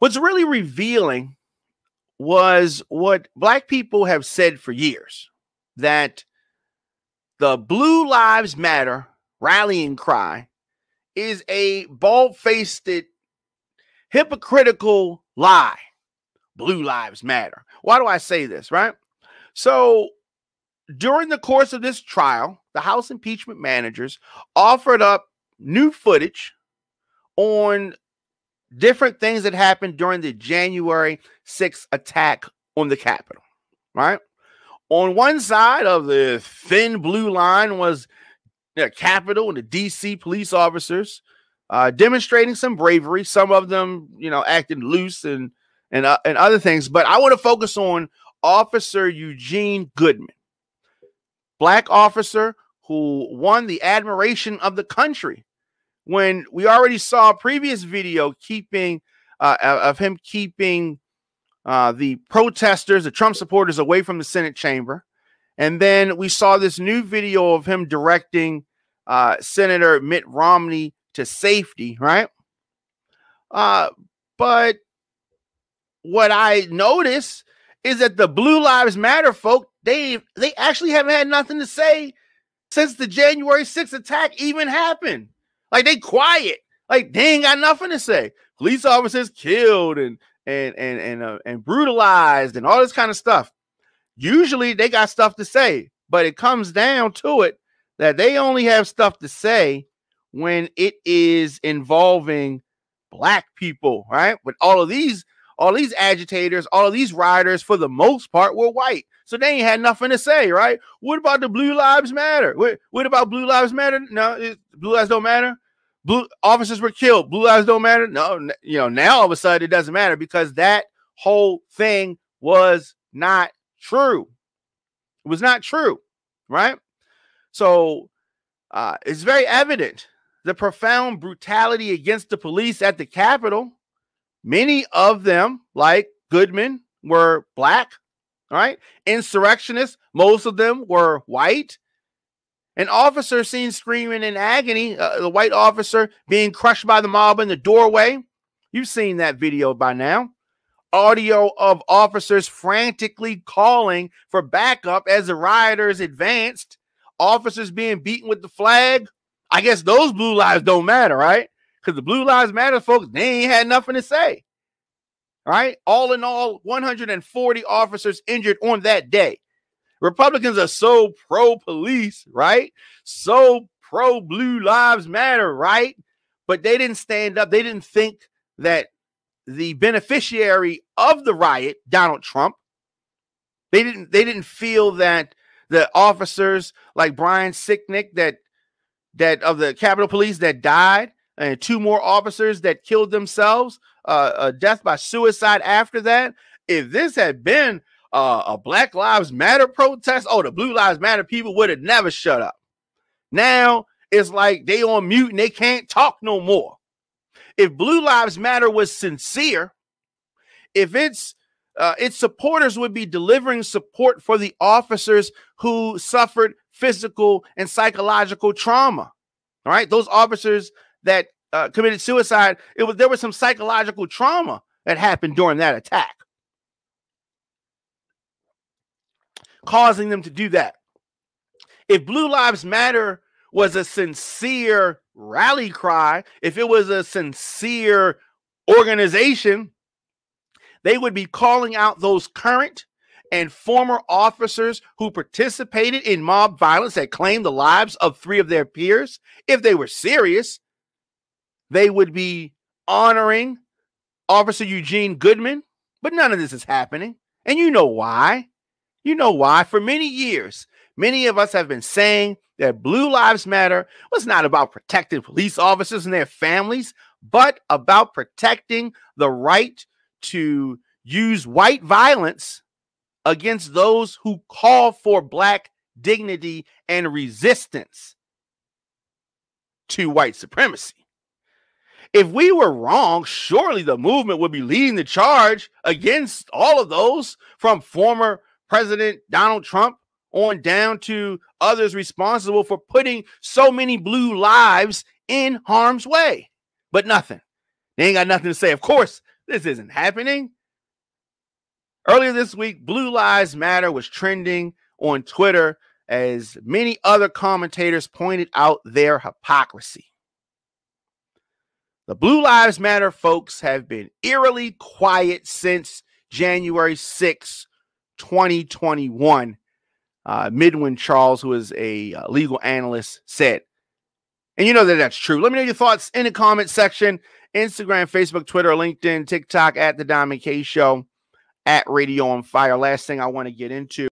What's really revealing was what Black people have said for years, that the Blue Lives Matter rallying cry is a bald-faced, hypocritical lie. Blue Lives Matter. Why do I say this, right? So during the course of this trial, the House impeachment managers offered up new footage on different things that happened during the January 6th attack on the Capitol, right? On one side of the thin blue line was the Capitol and the D.C. police officers demonstrating some bravery. Some of them, acting loose and other things. But I want to focus on Officer Eugene Goodman, Black officer who won the admiration of the country. When we already saw a previous video of him keeping the protesters, the Trump supporters, away from the Senate chamber. And then we saw this new video of him directing Senator Mitt Romney to safety, right? But what I notice is that the Blue Lives Matter folk, they actually haven't had nothing to say since the January 6th attack even happened. Like, they quiet. Like, they ain't got nothing to say. Police officers killed and brutalized and all this kind of stuff. Usually they got stuff to say, but it comes down to it that they only have stuff to say when it is involving Black people, right? But all these agitators, all of these rioters, for the most part, were white. So they ain't had nothing to say, right? What about the Blue Lives Matter? What about Blue Lives Matter? No, Blue Lives don't matter. Blue officers were killed. Blue lives don't matter. No, now all of a sudden it doesn't matter because that whole thing was not true. It was not true, right? So it's very evident the profound brutality against the police at the Capitol. Many of them, like Goodman, were Black, right? Insurrectionists, most of them were white. An officer seen screaming in agony, the white officer being crushed by the mob in the doorway. You've seen that video by now. Audio of officers frantically calling for backup as the rioters advanced. Officers being beaten with the flag. I guess those blue lives don't matter, right? Because the Blue Lives Matter folks, they ain't had nothing to say. Right? All in all, 140 officers injured on that day. Republicans are so pro-police, right? So pro-Blue Lives Matter, right? But they didn't stand up. They didn't think that the beneficiary of the riot, Donald Trump, they didn't feel that the officers like Brian Sicknick that of the Capitol Police that died, and 2 more officers that killed themselves, a death by suicide after that. If this had been a Black Lives Matter protest, the Blue Lives Matter people would have never shut up. Now it's like they on mute and they can't talk no more. If Blue Lives Matter was sincere, if its supporters would be delivering support for the officers who suffered physical and psychological trauma. All right, those officers that committed suicide, there was some psychological trauma that happened during that attack, causing them to do that. If Blue Lives Matter was a sincere rally cry, if it was a sincere organization, they would be calling out those current and former officers who participated in mob violence that claimed the lives of 3 of their peers. If they were serious, they would be honoring Officer Eugene Goodman, but none of this is happening. And you know why? You know why? For many years, many of us have been saying that Blue Lives Matter was not about protecting police officers and their families, but about protecting the right to use white violence against those who call for Black dignity and resistance to white supremacy. If we were wrong, surely the movement would be leading the charge against all of those, from former President Donald Trump on down to others responsible for putting so many blue lives in harm's way. But nothing. They ain't got nothing to say. Of course, This isn't happening. Earlier this week, Blue Lives Matter was trending on Twitter as many other commentators pointed out their hypocrisy. The Blue Lives Matter folks have been eerily quiet since January 6, 2021. Midwin Charles, who is a legal analyst, said. And you know that that's true. Let me know your thoughts in the comment section. Instagram, Facebook, Twitter, LinkedIn, TikTok, at The Diamond K Show, at Radio on Fire. Last thing I want to get into